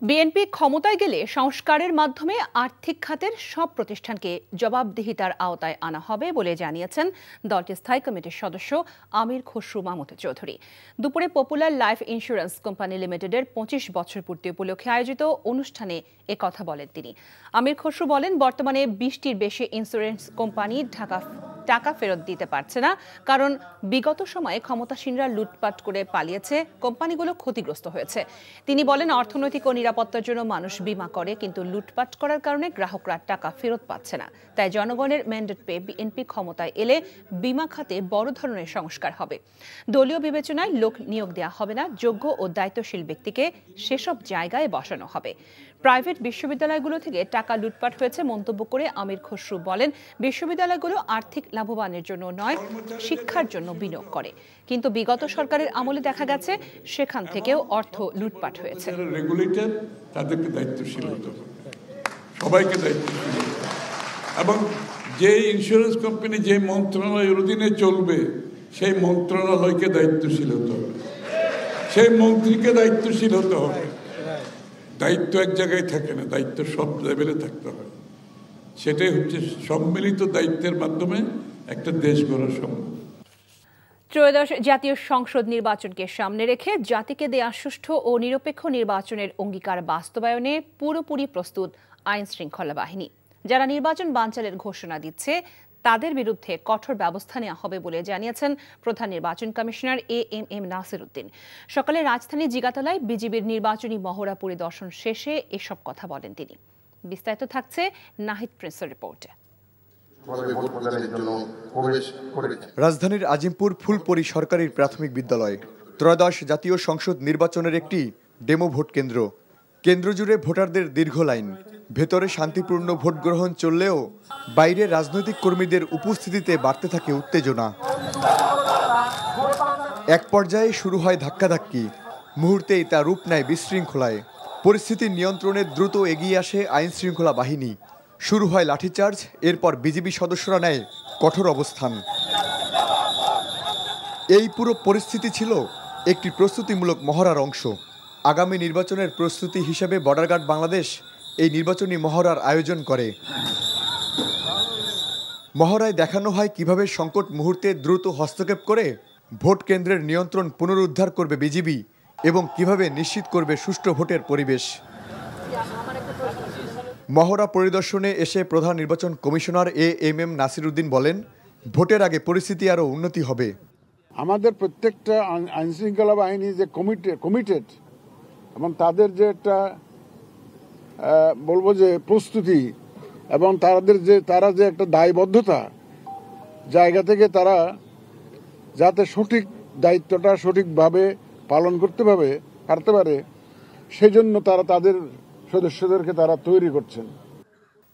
BNP ক্ষমতায় গেলে সংস্কারের মাধ্যমে আর্থিক খাতের সব প্রতিষ্ঠানকে জবাবদিহিতার আওতায় আনা হবে বলে জানিয়েছেন দলটির স্থায়ী কমিটির সদস্য আমির খসরু মাহমুদ চৌধুরী। দুপুরে পপুলার লাইফ ইন্স্যুরেন্স কোম্পানি লিমিটেডের ২৫ বছর পূর্তি উপলক্ষে আয়োজিত অনুষ্ঠানে কথা বলেন তিনি। আমির খসরু বলেন, বর্তমানে ২০টির বেশি ইন্স্যুরেন্স কোম্পানি টাকা ফেরত দিতে পারছে না, কারণ বিগত সময়ে ক্ষমতাসীনরা লুটপাট করে পালিয়েছে, কোম্পানিগুলো ক্ষতিগ্রস্ত হয়েছে। তিনি বলেন, অর্থনৈতিক ও নিরাপত্তার জন্য মানুষ বীমা করে, কিন্তু লুটপাট করার কারণে গ্রাহকরা টাকা ফেরত পাচ্ছে না। তাই জনগণের ম্যান্ডেট পেয়ে বিএনপি ক্ষমতায় এলে বীমা খাতে বড় ধরনের সংস্কার হবে। দলীয় বিবেচনায় লোক নিয়োগ দেওয়া হবে না, যোগ্য ও দায়িত্বশীল ব্যক্তিকে সেসব জায়গায় বসানো হবে। প্রাইভেট বিশ্ববিদ্যালয়গুলো থেকে টাকা লুটপাট হয়েছে মন্তব্য করে আমির খসরু বলেন, বিশ্ববিদ্যালয়গুলো আর্থিক লাভবানের জন্য নয়, শিক্ষার জন্য বিনিয়োগ করে, কিন্তু বিগত সরকারের আমলে দেখা গেছে সেখান থেকেও অর্থ লুটপাট হয়েছে। রেগুলেটর তাদেরকে দায়িত্বশীল হতে হবে, সবাইকে দায়িত্বশীল হতে হবে, এবং যে ইন্স্যুরেন্স কোম্পানি যে মন্ত্রণালয়ের অধীনে চলবে সেই মন্ত্রণালয়কে দায়িত্বশীল হতে হবে, সেই মন্ত্রীকে দায়িত্বশীল হতে হবে। দায়িত্ব এক জায়গায় থাকে না, দায়িত্ব সব লেভেলে থাকতে হবে। সেটাই হচ্ছে সম্মিলিত দায়িত্বের মাধ্যমে একটা দেশ গড়া সম্ভব। ত্রয়োদশ জাতীয় সংসদ নির্বাচনকে সামনে রেখে জাতিকে দেয়া সুষ্ঠু ও নিরপেক্ষ নির্বাচনের অঙ্গীকার বাস্তবায়নে পুরোপুরি প্রস্তুত আইন শৃঙ্খলা বাহিনী। যারা নির্বাচন বানচালের ঘোষণা দিচ্ছে তাদের বিরুদ্ধে কঠোর ব্যবস্থা নেওয়া হবে বলে জানিয়েছেন প্রধান নির্বাচন কমিশনার এএমএম নাসির উদ্দিন। সকালে রাজধানী জিগাতলায় বিজিবির নির্বাচনী মহড়া পরিদর্শন শেষে এসব কথা বলেন তিনি। বিস্তারিত থাকছে নাহিদ প্রিন্সের রিপোর্টে। রাজধানীর আজিমপুর ফুলপরি সরকারি প্রাথমিক বিদ্যালয় ত্রয়োদশ জাতীয় সংসদ নির্বাচনের একটি ডেমো ভোট কেন্দ্র। কেন্দ্র জুড়ে ভোটারদের দীর্ঘ লাইন। ভেতরে শান্তিপূর্ণ ভোট গ্রহণ চললেও বাইরে রাজনৈতিক কর্মীদের উপস্থিতিতে বাড়তে থাকে উত্তেজনা। এক পর্যায়ে শুরু হয় ধাক্কাধাক্কি, মুহূর্তেই তা রূপ নেয় বিশৃঙ্খলায়। পরিস্থিতি নিয়ন্ত্রণে দ্রুত এগিয়ে আসে আইন শৃঙ্খলা বাহিনী। শুরু হয় লাঠিচার্জ, এরপর বিজিবি সদস্যরা নেয় কঠোর অবস্থান। এই পুরো পরিস্থিতি ছিল একটি প্রস্তুতিমূলক মহড়ার অংশ। আগামী নির্বাচনের প্রস্তুতি হিসেবে বর্ডার গার্ড বাংলাদেশ এই নির্বাচনী মহড়ার আয়োজন করে। মহড়ায় দেখানো হয় কিভাবে সংকট মুহূর্তে দ্রুত হস্তক্ষেপ করে ভোট কেন্দ্রের নিয়ন্ত্রণ পুনরুদ্ধার করবে বিজিবি এবং কিভাবে নিশ্চিত করবে সুষ্ঠু ভোটের পরিবেশ। মহড়া পরিদর্শনে এসে প্রধান নির্বাচন কমিশনার এএমএম নাসির উদ্দিন বলেন, ভোটের আগে পরিস্থিতি আরও উন্নতি হবে। আমাদের প্রত্যেকটা আইনশৃঙ্খলা বাহিনী যে কমিটেড এবং তাদের যে একটা বলবো যে প্রস্তুতি এবং তারা যে একটা দায়বদ্ধতা জায়গা থেকে তারা যাতে সঠিক দায়িত্বটা সঠিকভাবে পালন করতে পারে সেই জন্য তারা তাদের সদস্যদেরকে তারা তৈরি করছেন।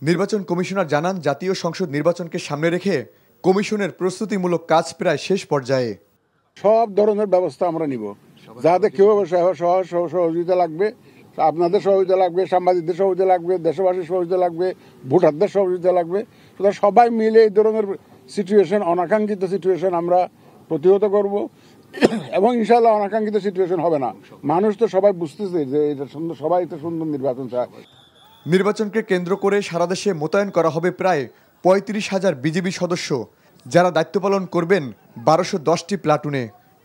নির্বাচন কমিশনার জানান, জাতীয় সংসদ নির্বাচনকে সামনে রেখে কমিশনের প্রস্তুতিমূলক কাজ প্রায় শেষ পর্যায়ে। সব ধরনের ব্যবস্থা আমরা নিব, যাতে কেউ সহযোগিতা লাগবে, আপনাদের সহযোগিতা লাগবে, সাংবাদিকদের সহযোগিতা লাগবে, দেশবাসীর সহযোগিতা লাগবে, ভোটারদের সহযোগিতা লাগবে। সবাই মিলে এই ধরনের সিচুয়েশন, অনাকাঙ্ক্ষিত সিচুয়েশন আমরা প্রতিহত করব এবং ইনশাআল্লাহ অনাকাঙ্ক্ষিত সিচুয়েশন হবে না। মানুষ তো সবাই বুঝতেছে যে এটা সুন্দর, সবাই তো সুন্দর নির্বাচন চায়। নির্বাচনকে কেন্দ্র করে সারা দেশে মোতায়েন করা হবে প্রায় ৩৫,০০০ বিজিবি সদস্য, যারা দায়িত্ব পালন করবেন ১২১০টি প্লাটুনে।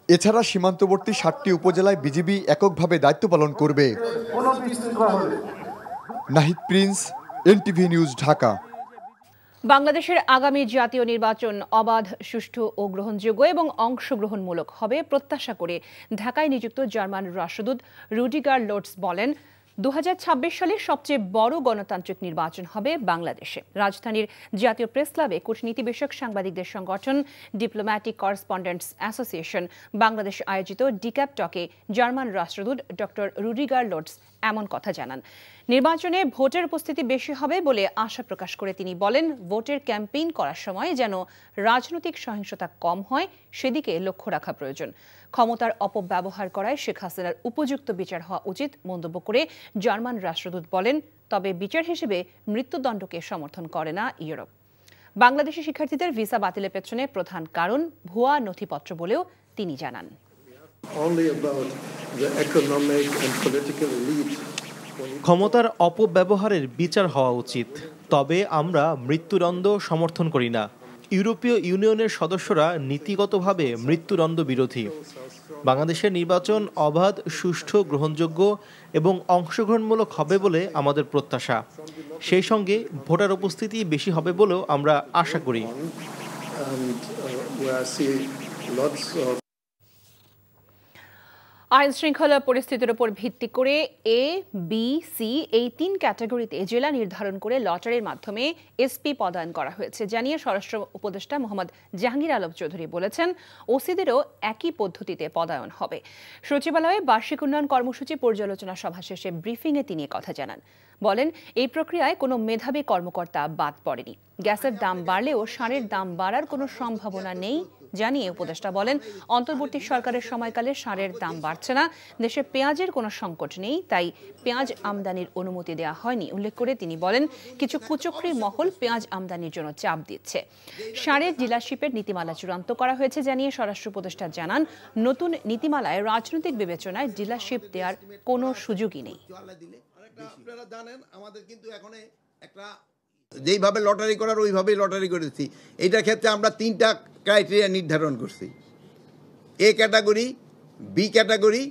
এছাড়া সীমান্তবর্তী ৭টি উপজেলায় বিজিবি এককভাবে দায়িত্ব পালন করবে। Nahid Prince, NTV news, Dhaka. বাংলাদেশের আগামী জাতীয় নির্বাচন অবাধ, সুষ্ঠু ও গ্রহণযোগ্য এবং অংশগ্রহণমূলক হবে প্রত্যাশা করে ঢাকায় নিযুক্ত জার্মান রাষ্ট্রদূত রুডিগার লোটস বলেন, ২০২৬ সালের সবচেয়ে বড় গণতান্ত্রিক নির্বাচন হবে বাংলাদেশে। রাজধানীর জাতীয় প্রেস ক্লাবে কূটনীতি বিষয়ক সাংবাদিকদের সংগঠন ডিপ্লোম্যাটিক করেসপন্ডেন্টস অ্যাসোসিয়েশন বাংলাদেশ আয়োজিত ডিক্যাপ টকে জার্মান রাষ্ট্রদূত ডক্টর রুডিগার লোটস এমন কথা জানান। নির্বাচনে ভোটের উপস্থিতি বেশি হবে বলে আশা প্রকাশ করে তিনি বলেন, ভোটের ক্যাম্পেইন করার সময় যেন রাজনৈতিক সহিংসতা কম হয় সেদিকে লক্ষ্য রাখা প্রয়োজন। ক্ষমতার অপব্যবহার করায় শেখ হাসিনার উপযুক্ত বিচার হওয়া উচিত মন্তব্য করে জার্মান রাষ্ট্রদূত বলেন, তবে বিচার হিসেবে মৃত্যুদণ্ডকে সমর্থন করে না ইউরোপ। বাংলাদেশি শিক্ষার্থীদের ভিসা বাতিলের পেছনে প্রধান কারণ ভুয়া নথিপত্র বলেও তিনি জানান। Only about the economic and political elite ক্ষমতার অপব্যবহারের বিচার হওয়া উচিত, তবে আমরা মৃত্যুদণ্ড সমর্থন করি না। ইউরোপীয় ইউনিয়নের সদস্যরা নীতিগতভাবে মৃত্যুদণ্ড বিরোধী। বাংলাদেশের নির্বাচন অবাধ, সুষ্ঠু, গ্রহণযোগ্য এবং অংশগ্রহণমূলক হবে বলে আমাদের প্রত্যাশা। সেই সঙ্গে ভোটার উপস্থিতি বেশি হবে বলেও আমরা আশা করি। আইন শৃঙ্খলা পরিস্থিতির উপর ভিত্তি করে এ, বি, সি এই 3 ক্যাটাগরিতে জেলা নির্ধারণ করে লটারির মাধ্যমে এসপি পদায়ন করা হয়েছে জানিয়ে স্বরাষ্ট্র উপদেষ্টা মোহাম্মদ জাহাঙ্গীর আলম চৌধুরী বলেছেন, ওসিদেরও একই পদ্ধতিতে পদায়ন হবে। সচিবালয়ে বার্ষিক উন্নয়ন কর্মসূচি পর্যালোচনা সভা শেষে ব্রিফিংয়ে তিনি কথা জানান। বলেন, এই প্রক্রিয়ায় কোনো মেধাবী কর্মকর্তা বাদ পড়েনি। গ্যাসের দাম বাড়লেও সারের দাম বাড়ার কোনো সম্ভাবনা নেই জানিয়ে উপদেষ্টা বলেন, অন্তর্বর্তী সরকারের সময়কালে সারের দাম বাড়ছে না, দেশে পেঁয়াজের কোনো সংকট নেই, তাই পেঁয়াজ আমদানির অনুমতি দেওয়া হয়নি উল্লেখ করে তিনি বলেন, কিছু কুচক্রী মহল পেঁয়াজ আমদানির জন্য চাপ দিচ্ছে। সারের ডিলারশিপের নীতিমালা চূড়ান্ত করা হয়েছে জানিয়ে স্বরাষ্ট্র উপদেষ্টা জানান, নতুন নীতিমালায় রাজনৈতিক বিবেচনায় ডিলারশিপ দেওয়ার কোনো সুযোগই নেই। আপনারা জানেন, আমাদের কিন্তু এখন একটা যেইভাবে লটারি করার ওইভাবেই লটারি করেছি। এইটার ক্ষেত্রে আমরা 3টা ক্রাইটেরিয়া নির্ধারণ করছি, A category, B category,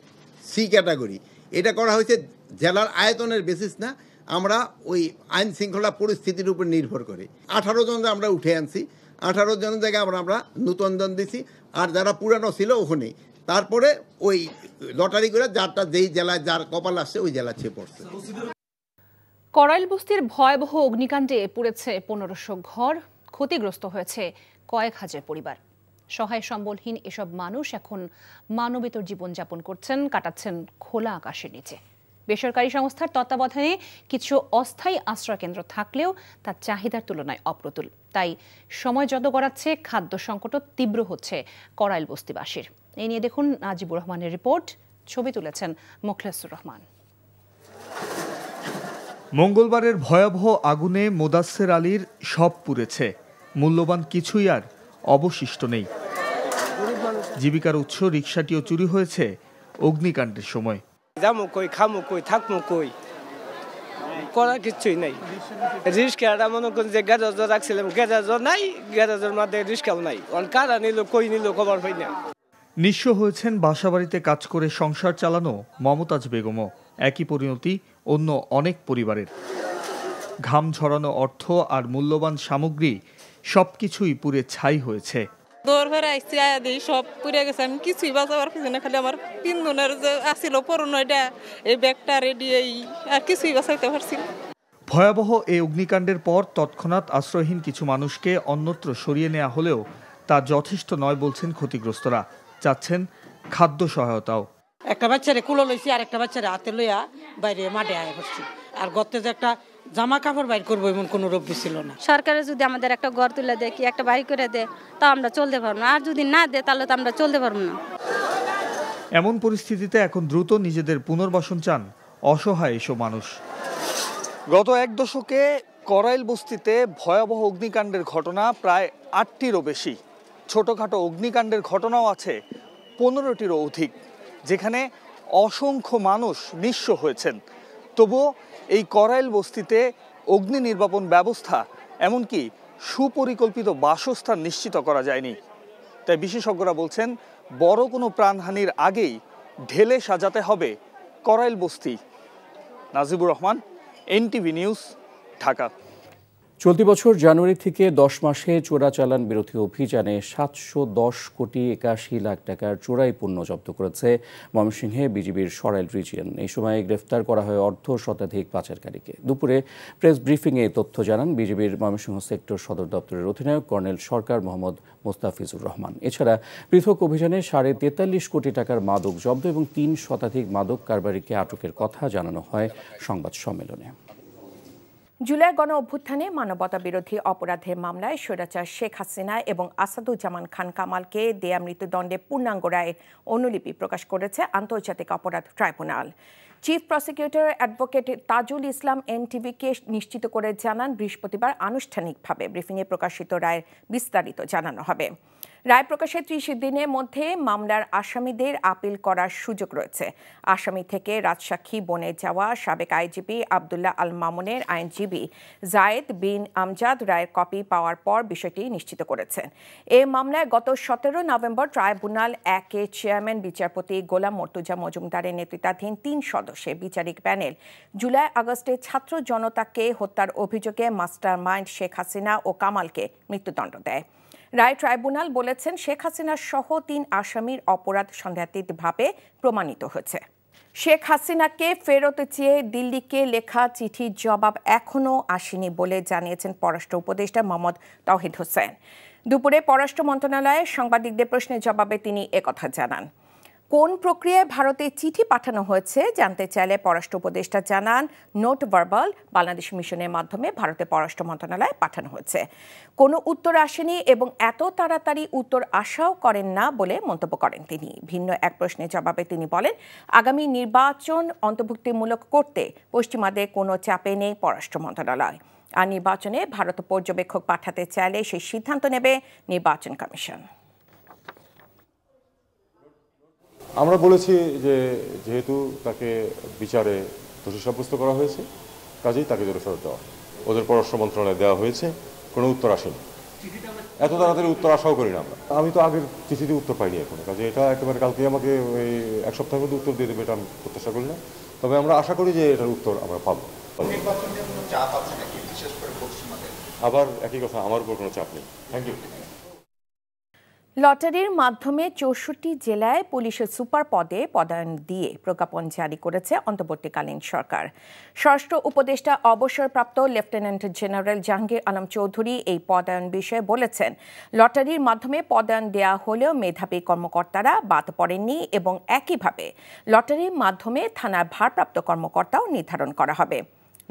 C category. এটা করা হয়েছে জেলার আয়তনের বেসিস না, আমরা ওই আইন শৃঙ্খলা পরিস্থিতির উপর নির্ভর করে 18 জন আমরা উঠে আনছি। 18 জনের জায়গায় আমরা নতুন জন দিছি, আর যারা পুরানো ছিল ওখানে তারপরে ওই লটারি করে যারটা যেই জেলায় যার কপাল আসছে ওই জেলা ছেয়ে পড়ছে। করাইল বস্তির ভয়াবহ অগ্নিকাণ্ডে পুড়েছে 1500 ঘর, ক্ষতিগ্রস্ত হয়েছে কয়েক হাজার পরিবার। সহায় সম্বলহীন এসব মানুষ এখন মানবেতর জীবনযাপন করছেন, কাটাচ্ছেন খোলা আকাশের নিচে। বেসরকারি সংস্থার তত্ত্বাবধানে কিছু অস্থায়ী আশ্রয়কেন্দ্র থাকলেও তার চাহিদার তুলনায় অপ্রতুল। তাই সময় যত গড়াচ্ছে, খাদ্য সংকটও তীব্র হচ্ছে করাইল বস্তিবাসীর। এই নিয়ে দেখুন নাজিবুর রহমানের রিপোর্ট, ছবি তুলেছেন মোখলেসুর রহমান। মঙ্গলবারের ভয়াবহ আগুনে মোদাচ্ছের আলীর সব পুড়েছে, মূল্যবান কিছুই আর অবশিষ্ট নেই। জীবিকার উৎস রিকশাটিও চুরি হয়েছে অগ্নিকাণ্ডের সময়। যামু কই, খামু কই, থাকমু কই, করার কিছুই নাই। রিস্কাটা মনে করেন যে গ্যারেজ রাখছিলাম, গ্যারেজ নাই, গ্যারেজের মধ্যে রিস্কাও নাই। কারা নিল, কই নিল, খবর হয় না। নিঃস্ব হয়েছেন বাসাবাড়িতে কাজ করে সংসার চালানো মমতাজ বেগমও। একই পরিণতি অন্য অনেক পরিবারের। ঘাম ঝরানো অর্থ আর মূল্যবান সামগ্রী সবকিছুই পুড়ে ছাই হয়েছে। দৌড় ফেরে আসছি, আয়া দিই সব পুড়ে গেছে। আমি কিছুই বাঁচাবার পারছি না, খালি আমার পিন্দনের যে আসিল পরনয়টা, এই ব্যাগটা রেডি, এই আর কিছুই বাঁচাইতে পারছি না। ভয়াবহ এই অগ্নিকাণ্ডের পর তৎক্ষণাৎ আশ্রয়হীন কিছু মানুষকে অন্যত্র সরিয়ে নেওয়া হলেও তা যথেষ্ট নয় বলছেন ক্ষতিগ্রস্তরা। চাচ্ছেন খাদ্য সহায়তাও। একটা বাচ্চারে কুলো লইছি, আর একটা বাচ্চারে হাতে লইয়া বাইরে মাঠে আয়া পড়ছি। আর গর্তে যে একটা জামা কাপড় বাইর করবো এমন কোনো রব্বি ছিল না। সরকারে যদি আমাদের একটা ঘর তুলে দেয়, কি একটা বাড়ি করে দেয়, তা আমরা চলতে পারবো না। আর যদি না দেয় তাহলে তো আমরা চলতে পারবো না। এমন পরিস্থিতিতে এখন দ্রুত নিজেদের পুনর্বাসন চান অসহায় এসব মানুষ। গত 1 দশকে করাইল বস্তিতে ভয়াবহ অগ্নিকাণ্ডের ঘটনা প্রায় 8টিরও বেশি। ছোটখাটো অগ্নিকাণ্ডের ঘটনাও আছে 15টিরও অধিক, যেখানে অসংখ্য মানুষ নিঃস্ব হয়েছেন। তবুও এই করাইল বস্তিতে অগ্নি নির্বাপন ব্যবস্থা, এমনকি সুপরিকল্পিত বাসস্থান নিশ্চিত করা যায়নি। তাই বিশেষজ্ঞরা বলছেন, বড় কোনো প্রাণহানির আগেই ঢেলে সাজাতে হবে করাইল বস্তি। Najibur Rahman, NTV news, Dhaka. চলতি বছর জানুয়ারি থেকে 10 মাসে চোরাচালান বিরোধী অভিযানে 710 কোটি 81 লাখ টাকার চোরাই পণ্য জব্দ করেছে ময়মনসিংহে বিজিবির সরাইল রিজিয়ন। এই সময় গ্রেফতার করা হয় অর্ধ শতাধিক পাচারকারীকে। দুপুরে প্রেস ব্রিফিংয়ে তথ্য জানান বিজিবির ময়মনসিংহ সেক্টর সদর দপ্তরের অধিনায়ক কর্নেল সরকার মোহাম্মদ মোস্তাফিজুর রহমান। এছাড়া পৃথক অভিযানে 43.5 কোটি টাকার মাদক জব্দ এবং 3 শতাধিক মাদক কারবারিকে আটকের কথা জানানো হয় সংবাদ সম্মেলনে। জুলাই গণ অভ্যুত্থানে মানবতা বিরোধী অপরাধের মামলায় স্বৈরাচার শেখ হাসিনা এবং আসাদুজ্জামান খান কামালকে দেয়া মৃত্যুদণ্ডে পূর্ণাঙ্গ রায়ের অনুলিপি প্রকাশ করেছে আন্তর্জাতিক অপরাধ tribunal. Chief prosecutor advocate Tajul Islam এনটিভিকে নিশ্চিত করে জানান, বৃহস্পতিবার আনুষ্ঠানিকভাবে ব্রিফিংয়ে প্রকাশিত রায়ের বিস্তারিত জানানো হবে। রায় প্রকাশের 30 দিনের মধ্যে মামলার আসামিদের আপিল করার সুযোগ রয়েছে। আসামি থেকে রাজসাক্ষী বনে যাওয়া সাবেক আইজিপি আব্দুল্লাহ আল মামুনের আইনজীবী জায়েদ বিন আমজাদ রায়ের কপি পাওয়ার পর বিষয়টি নিশ্চিত করেছেন। এ মামলায় গত 17 নভেম্বর ট্রাইব্যুনাল 1-এর চেয়ারম্যান বিচারপতি গোলাম মর্তুজা মজুমদারের নেতৃত্বাধীন 3 সদস্যের বিচারিক প্যানেল জুলাই আগস্টে ছাত্র জনতাকে হত্যার অভিযোগে মাস্টার মাইন্ড শেখ হাসিনা ও কামালকে মৃত্যুদণ্ড দেয়। রায় ট্রাইব্যুনাল বলেছেন শেখ হাসিনা সহ 3 আসামির অপরাধ সন্দেহাতীতভাবে প্রমাণিত হয়েছে। শেখ হাসিনাকে ফেরত চেয়ে দিল্লিকে লেখা চিঠির জবাব এখনও আসেনি বলে জানিয়েছেন পররাষ্ট্র উপদেষ্টা মোহাম্মদ তাওহিদ হোসেন। দুপুরে পররাষ্ট্র মন্ত্রণালয়ে সাংবাদিকদের প্রশ্নের জবাবে তিনি একথা জানান। কোন প্রক্রিয়ায় ভারতে চিঠি পাঠানো হয়েছে জানতে চাইলে পররাষ্ট্র উপদেষ্টা জানান, নোট ভার্বাল বাংলাদেশ মিশনের মাধ্যমে ভারতের পররাষ্ট্র মন্ত্রণালয়ে পাঠানো হয়েছে। কোনো উত্তর আসেনি এবং এত তাড়াতাড়ি উত্তর আশাও করেন না বলে মন্তব্য করেন তিনি। ভিন্ন এক প্রশ্নের জবাবে তিনি বলেন, আগামী নির্বাচন অন্তর্ভুক্তিমূলক করতে পশ্চিমাদের কোনো চাপে নেই পররাষ্ট্র মন্ত্রণালয়। আর নির্বাচনে ভারত পর্যবেক্ষক পাঠাতে চাইলে সেই সিদ্ধান্ত নেবে নির্বাচন কমিশন। আমরা বলেছি যে যেহেতু তাকে বিচারে দোষী সাব্যস্ত করা হয়েছে, কাজেই তাকে জেলফেরত দেওয়া। ওদের পররাষ্ট্র মন্ত্রণালয়ে দেওয়া হয়েছে, কোনো উত্তর আসেনি। এত তাড়াতাড়ি উত্তর আশাও করি না আমরা। আমি তো আগের চিঠিতে উত্তর পাইনি এখনো, কাজে এটা একেবারে কালকে আমাকে ওই 1 সপ্তাহের মধ্যে উত্তর দিয়ে দেবে এটা আমি প্রত্যাশা করি না। তবে আমরা আশা করি যে এটার উত্তর আমরা পাবো। আবার একই কথা, আমার উপর কোনো চাপ নেই। Thank you. লটারির মাধ্যমে 64 জেলায় পুলিশের সুপার পদে পদায়ন দিয়ে প্রজ্ঞাপন জারি করেছে অন্তর্বর্তীকালীন সরকার। স্বরাষ্ট্র উপদেষ্টা অবসরপ্রাপ্ত লেফটেন্যান্ট জেনারেল জাহাঙ্গীর আলম চৌধুরী এই পদায়ন বিষয়ে বলেছেন, লটারির মাধ্যমে পদায়ন দেয়া হলেও মেধাবী কর্মকর্তারা বাদ পড়েননি এবং একইভাবে লটারির মাধ্যমে থানার ভারপ্রাপ্ত কর্মকর্তাও নির্ধারণ করা হবে।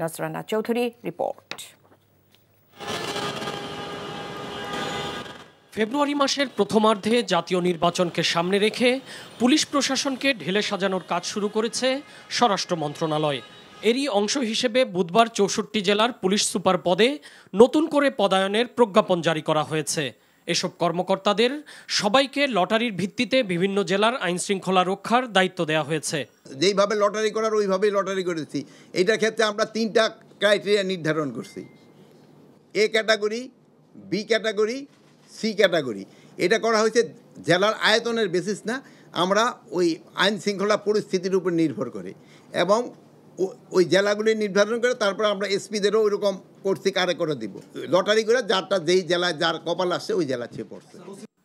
নজরানা চৌধুরী রিপোর্ট। ফেব্রুয়ারি মাসের প্রথমার্ধে জাতীয় নির্বাচনকে সামনে রেখে পুলিশ প্রশাসনকে ঢেলে সাজানোর কাজ শুরু করেছে স্বরাষ্ট্র মন্ত্রণালয়। এরই অংশ হিসেবে বুধবার 64 জেলার পুলিশ সুপার পদে নতুন করে পদায়নের প্রজ্ঞাপন জারি করা হয়েছে। এসব কর্মকর্তাদের সবাইকে লটারির ভিত্তিতে বিভিন্ন জেলার আইনশৃঙ্খলা রক্ষার দায়িত্ব দেওয়া হয়েছে। যেইভাবে লটারি করার ওইভাবেই লটারি করেছি। এইটার ক্ষেত্রে আমরা 3টা ক্রাইটেরিয়া নির্ধারণ করছি, A category, B category, C category. এটা করা হয়েছে জেলার আয়তনের বেসিস না, আমরা ওই আইন শৃঙ্খলা পরিস্থিতির উপর নির্ভর করে এবং ওই জেলাগুলি নির্ধারণ করে তারপর আমরা এসপিদেরও ওইরকম করছি, কারে করে দিব লটারি করে, যারটা যেই জেলায় যার কপাল আসছে ওই জেলা ছেয়ে পড়ছে।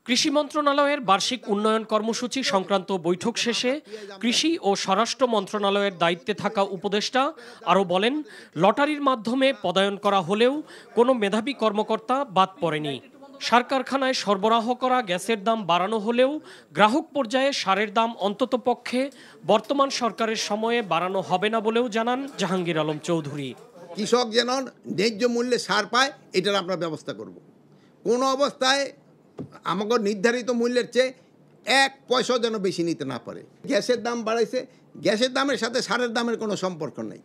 কৃষি মন্ত্রণালয়ের বার্ষিক উন্নয়ন কর্মসূচি সংক্রান্ত বৈঠক শেষে কৃষি ও স্বরাষ্ট্র মন্ত্রণালয়ের দায়িত্বে থাকা উপদেষ্টা আরও বলেন, লটারির মাধ্যমে পদায়ন করা হলেও কোনো মেধাবী কর্মকর্তা বাদ পড়েনি। সার কারখানায় সরবরাহ করা গ্যাসের দাম বাড়ানো হলেও গ্রাহক পর্যায়ে সারের দাম অন্ততপক্ষে বর্তমান সরকারের সময়ে বাড়ানো হবে না বলেও জানান জাহাঙ্গীর আলম চৌধুরী। কৃষক যেন ন্যায্য মূল্যে সার পায়, এটার আমরা ব্যবস্থা করব। কোনো অবস্থায় আমাকে নির্ধারিত মূল্যের চেয়ে 1 পয়সাও যেন বেশি নিতে না পারে। গ্যাসের দাম বাড়াইছে, গ্যাসের দামের সাথে সারের দামের কোনো সম্পর্ক নেই।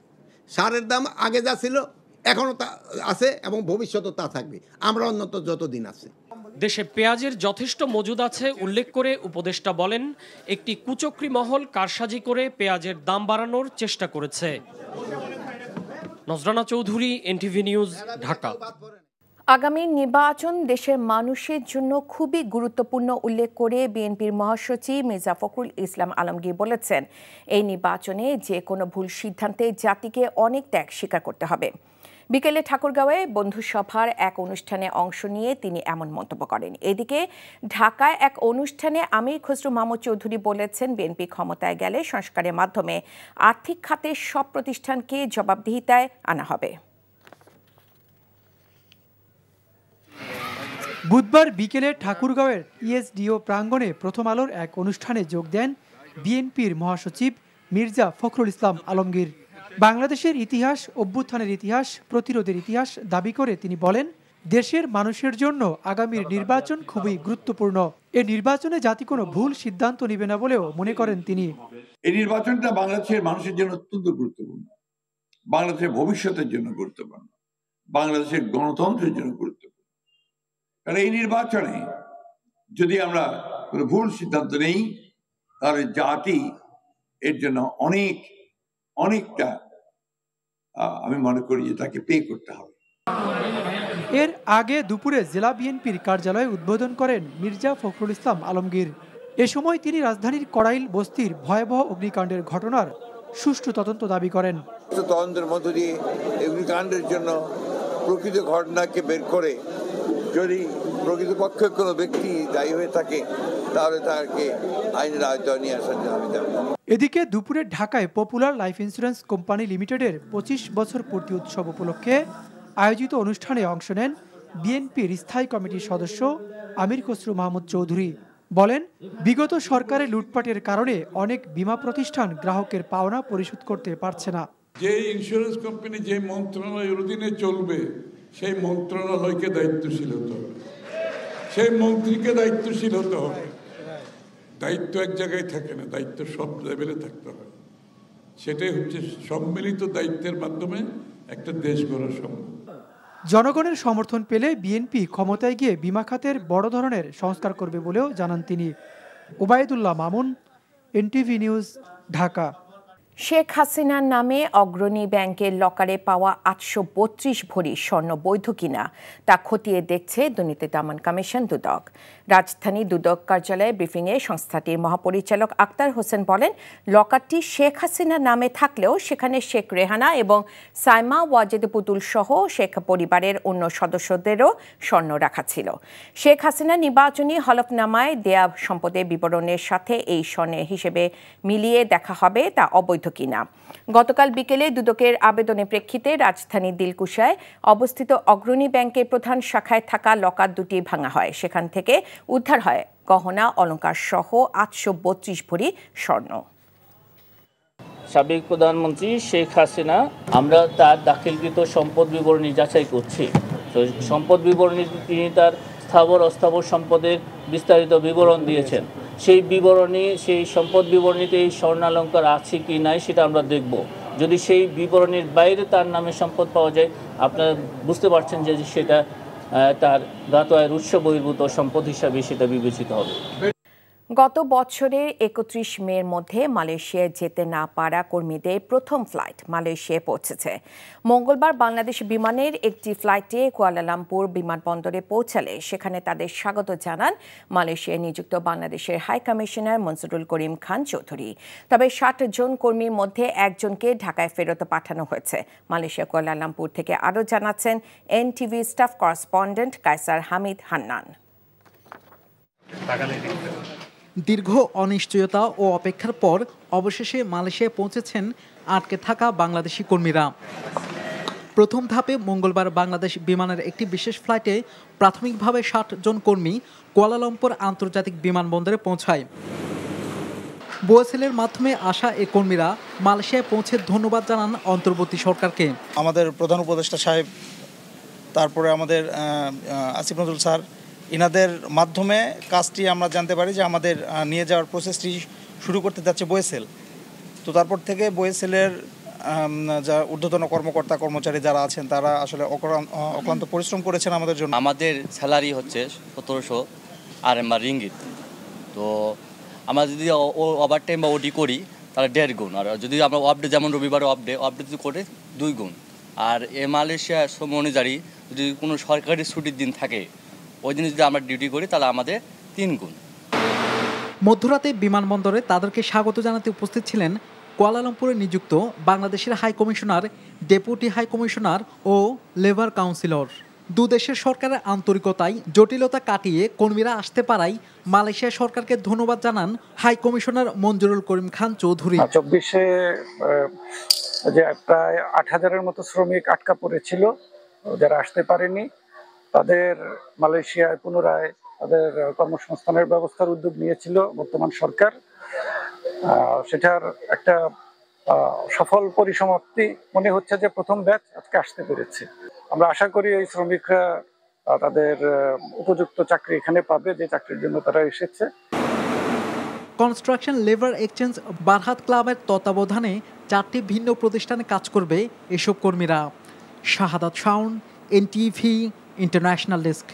সারের দাম আগে যা ছিল এখনও তা আছে এবং ভবিষ্যতেও তা থাকবে, আমরা অন্তত যতদিন আছে। দেশে পেঁয়াজের যথেষ্ট মজুদ আছে উল্লেখ করে উপদেষ্টা বলেন, একটি কুচক্রী মহল কারসাজি করে পেঁয়াজের দাম বাড়ানোর চেষ্টা করেছে। নজরানা চৌধুরী, এনটিভি নিউজ, ঢাকা। আগামী নির্বাচন দেশের মানুষের জন্য খুবই গুরুত্বপূর্ণ উল্লেখ করে বিএনপির মহাসচিব মির্জা ফখরুল ইসলাম আলমগীর বলেছেন, এই নির্বাচনে যে কোনো ভুল সিদ্ধান্তে জাতিকে অনেক ত্যাগ স্বীকার করতে হবে। বিকেলে ঠাকুরগাঁওয়ে বন্ধুসভার এক অনুষ্ঠানে অংশ নিয়ে তিনি এমন মন্তব্য করেন। এদিকে ঢাকায় এক অনুষ্ঠানে আমির খসরু মাহমুদ চৌধুরী বলেছেন, বিএনপি ক্ষমতায় গেলে সংস্কারের মাধ্যমে আর্থিক খাতের সব প্রতিষ্ঠানকে জবাবদিহিতায় আনা হবে। বুধবার বিকেলে ঠাকুরগাঁওয়ের ইএসডিও প্রাঙ্গণে প্রথম আলোর এক অনুষ্ঠানে যোগ দেন বিএনপির মহাসচিব মির্জা ফখরুল ইসলাম আলমগীর। বাংলাদেশের ইতিহাস, অভ্যুত্থানের ইতিহাস, প্রতিরোধের ইতিহাস দাবি করে তিনি বলেন, দেশের মানুষের জন্য আগামীর নির্বাচন খুবই গুরুত্বপূর্ণ। এই নির্বাচনে জাতি কোনো ভুল সিদ্ধান্ত নেবে না বলেও মনে করেন তিনি। এই নির্বাচনটা বাংলাদেশের মানুষের জন্য অত্যন্ত গুরুত্বপূর্ণ, বাংলাদেশের ভবিষ্যতের জন্য গুরুত্বপূর্ণ, বাংলাদেশের গণতন্ত্রের জন্য গুরুত্বপূর্ণ। কারণ এই নির্বাচনে যদি আমরা কোনো ভুল সিদ্ধান্ত নেই তাহলে জাতি এর জন্য অনেকটা আমি মনে করি যে তাকে পে করতে হবে। এর আগে দুপুরে জেলা বিএনপির কার্যালয়ে উদ্বোধন করেন মির্জা ফখরুল ইসলাম আলমগীর। এ সময় তিনি রাজধানীর কড়াইল বস্তির ভয়াবহ অগ্নিকাণ্ডের ঘটনার সুষ্ঠু তদন্ত দাবি করেন। তদন্তের মধ্য দিয়ে অগ্নিকাণ্ডের জন্য প্রকৃত ঘটনাকে বের করে যদি প্রকৃতপক্ষে কোনো ব্যক্তি দায়ী হয়ে থাকে তাহলে তাকে আইনের আওতায় নিয়ে আসার জন্য আমি দাবি। এদিকে দুপুরে ঢাকায় পপুলার লাইফ ইন্স্যুরেন্স কোম্পানি লিমিটেডের 25 বছর পূর্তি উৎসব উপলক্ষে আয়োজিত অনুষ্ঠানে অংশ নেন বিএনপির স্থায়ী কমিটির সদস্য আমির খসরু মাহমুদ চৌধুরী। বলেন, বিগত সরকারের লুটপাটের কারণে অনেক বীমা প্রতিষ্ঠান গ্রাহকের পাওনা পরিশোধ করতে পারছে না। যে ইন্স্যুরেন্স কোম্পানি যে মন্ত্রণালয়ের অধীনে চলবে সেই মন্ত্রণালয়কে দায়িত্বশীল হতে হবে, সেই মন্ত্রীকে দায়িত্বশীল হতে হবে। দায়িত্ব এক জায়গায় থাকে না, দায়িত্ব সব লেভেলে থাকতে হবে। সেটাই হচ্ছে সম্মিলিত দায়িত্বের মাধ্যমে একটা দেশ গড়া সম্ভব। জনগণের সমর্থন পেলে বিএনপি ক্ষমতায় গিয়ে বীমা খাতের বড় ধরনের সংস্কার করবে বলেও জানান তিনি। Obaidullah Mamun, NTV news, Dhaka. শেখ হাসিনার নামে অগ্রণী ব্যাংকের লকারে পাওয়া 832 ভরি স্বর্ণ বৈধ কিনা তা খতিয়ে দেখছে দুর্নীতি দমন কমিশন দুদক। রাজধানী দুদক কার্যালয়ে ব্রিফিংয়ে সংস্থাটির মহাপরিচালক আক্তার হোসেন বলেন, লকারটি শেখ হাসিনার নামে থাকলেও সেখানে শেখ রেহানা এবং সাইমা ওয়াজেদ পুতুল সহ শেখ পরিবারের অন্য সদস্যদেরও স্বর্ণ রাখা ছিল। শেখ হাসিনা নির্বাচনী হলফনামায় দেয়া সম্পদের বিবরণের সাথে এই স্বর্ণের হিসেবে মিলিয়ে দেখা হবে তা অবৈধ কিনা। গতকাল বিকেলে দুদকের আবেদনের প্রেক্ষিতে রাজধানীর দিলকুশায় অবস্থিত অগ্রণী ব্যাংকের প্রধান শাখায় থাকা লকার দুটি ভাঙা হয়। সেখান থেকে উদ্ধার হয় গহনা অলংকার সহ 832 ভরি স্বর্ণ। সাবেক প্রধানমন্ত্রী শেখ হাসিনা, আমরা তার দাখিলকৃত সম্পদ বিবরণী যাচাই করছি। তো সম্পদ বিবরণী তিনি তার স্থাবর অস্থাবর সম্পদের বিস্তারিত বিবরণ দিয়েছেন। সেই বিবরণী, সেই সম্পদ বিবরণীতে এই স্বর্ণালঙ্কার আছে কি নাই সেটা আমরা দেখব। যদি সেই বিবরণীর বাইরে তার নামে সম্পদ পাওয়া যায়, আপনারা বুঝতে পারছেন যে সেটা তার জ্ঞাত আয়ের উৎস বহির্ভূত সম্পদ হিসাবে সেটা বিবেচিত হবে। গত বছরের 31 মের মধ্যে মালয়েশিয়ায় যেতে না পারা কর্মীদের প্রথম ফ্লাইট মালয়েশিয়ায় পৌঁছেছে। মঙ্গলবার বাংলাদেশ বিমানের একটি ফ্লাইটে কুয়ালালামপুর বিমানবন্দরে পৌঁছালে সেখানে তাদের স্বাগত জানান মালয়েশিয়ায় নিযুক্ত বাংলাদেশের হাই কমিশনার মনজুরুল করিম খান চৌধুরী। তবে 60 জন কর্মীর মধ্যে একজনকে ঢাকায় ফেরত পাঠানো হয়েছে। মালয়েশিয়া কুয়ালালামপুর থেকে আরও জানাচ্ছেন এনটিভি স্টাফ করেসপন্ডেন্ট কায়সার হামিদ হান্নান। দীর্ঘ অনিশ্চয়তা ও অপেক্ষার পর অবশেষে মালয়েশিয়ায় পৌঁছেছেন আটকে থাকা বাংলাদেশি কর্মীরা। প্রথম ধাপে মঙ্গলবার বাংলাদেশ বিমানের একটি বিশেষ ফ্লাইটে প্রাথমিকভাবে 60 জন কর্মী কুয়ালালামপুর আন্তর্জাতিক বিমানবন্দরে পৌঁছায়। বোয়াসেলের মাধ্যমে আসা এই কর্মীরা মালয়েশিয়ায় পৌঁছে ধন্যবাদ জানান অন্তর্বর্তী সরকারকে। আমাদের প্রধান উপদেষ্টা সাহেব, তারপরে আমাদের আসিফ নজরুল স্যার, ইনাদের মাধ্যমে কাজটি আমরা জানতে পারি যে আমাদের নিয়ে যাওয়ার প্রসেসটি শুরু করতে যাচ্ছে বোয়েসেল। তো তারপর থেকে বোয়েসেলের যা ঊর্ধ্বতন কর্মকর্তা কর্মচারী যারা আছেন তারা আসলে অক্লান্ত পরিশ্রম করেছেন আমাদের জন্য। আমাদের স্যালারি হচ্ছে 1700 RMB রিঙ্গিত। তো আমরা যদি ওভারটাইম বা ওডি করি তাহলে 1.5 গুণ, আর যদি আমরা অফডে, যেমন রবিবারে অফডে যদি করে 2 গুণ। আর মালয়েশিয়ার সময় অনুযায়ী যদি কোনো সরকারি ছুটির দিন থাকে ওই দিন যদি আমরা ডিউটি করি তাহলে আমাদের 3 গুণ। মধ্যরাতে বিমানবন্দরে তাদেরকে স্বাগত জানাতে উপস্থিত ছিলেন কুয়ালালামপুরে নিযুক্ত বাংলাদেশের high commissioner, deputy high commissioner ও লেবার কাউন্সিলর। দুদেশের সরকারের আন্তরিকতায় জটিলতা কাটিয়ে কর্মীরা আসতে পারায় মালয়েশিয়া সরকারকে ধন্যবাদ জানান হাই কমিশনার মনজুরুল করিম খান চৌধুরী। 24-এ যে প্রায় 8000-এর মতো শ্রমিক আটকা পড়েছিল, যারা আসতে পারেনি, তাদের মালয়েশিয়ায় পুনরায় তাদের কর্মসংস্থানের ব্যবস্থার উদ্যোগ নিয়েছিল বর্তমান সরকার। সেটার একটা সফল পরিসমাপ্তি মনে হচ্ছে যে প্রথম ব্যাচ আজকে আসতে পেরেছে। আমরা আশা করি এই শ্রমিকরা তাদের উপযুক্ত চাকরি এখানে পাবে, যে চাকরির জন্য তারা এসেছে। কনস্ট্রাকশন লেবার এক্সচেঞ্জ বারহাত ক্লাবের তত্ত্বাবধানে 4টি ভিন্ন প্রতিষ্ঠানে কাজ করবে এসব কর্মীরা। শাহাদাত শাওন, এনটিভি, ইন্টারন্যাশনাল ডেস্ক।